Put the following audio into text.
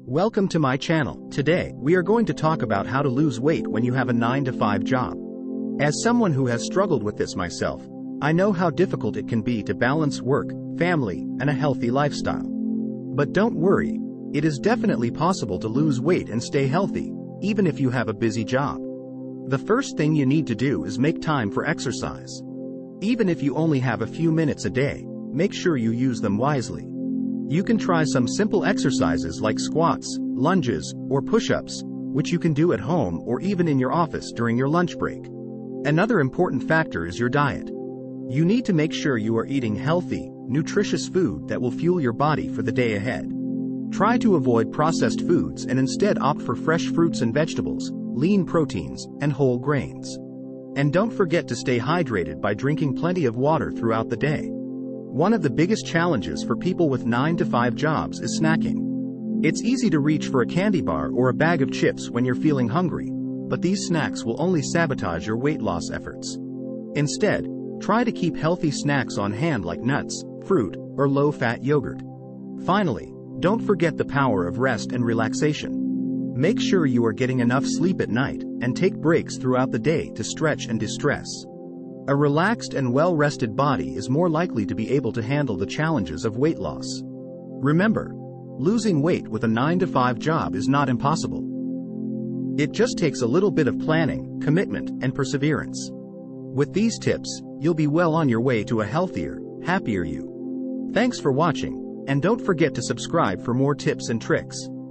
Welcome to my channel. Today, we are going to talk about how to lose weight when you have a 9-to-5 job. As someone who has struggled with this myself, I know how difficult it can be to balance work, family, and a healthy lifestyle. But don't worry, it is definitely possible to lose weight and stay healthy, even if you have a busy job. The first thing you need to do is make time for exercise. Even if you only have a few minutes a day, make sure you use them wisely. You can try some simple exercises like squats, lunges, or push-ups, which you can do at home or even in your office during your lunch break. Another important factor is your diet. You need to make sure you are eating healthy, nutritious food that will fuel your body for the day ahead. Try to avoid processed foods and instead opt for fresh fruits and vegetables, lean proteins, and whole grains. And don't forget to stay hydrated by drinking plenty of water throughout the day. One of the biggest challenges for people with 9-to-5 jobs is snacking. It's easy to reach for a candy bar or a bag of chips when you're feeling hungry, but these snacks will only sabotage your weight loss efforts. Instead, try to keep healthy snacks on hand like nuts, fruit, or low-fat yogurt. Finally, don't forget the power of rest and relaxation. Make sure you are getting enough sleep at night and take breaks throughout the day to stretch and distress. A relaxed and well-rested body is more likely to be able to handle the challenges of weight loss. Remember, losing weight with a 9-to-5 job is not impossible. It just takes a little bit of planning, commitment, and perseverance. With these tips, you'll be well on your way to a healthier, happier you. Thanks for watching, and don't forget to subscribe for more tips and tricks.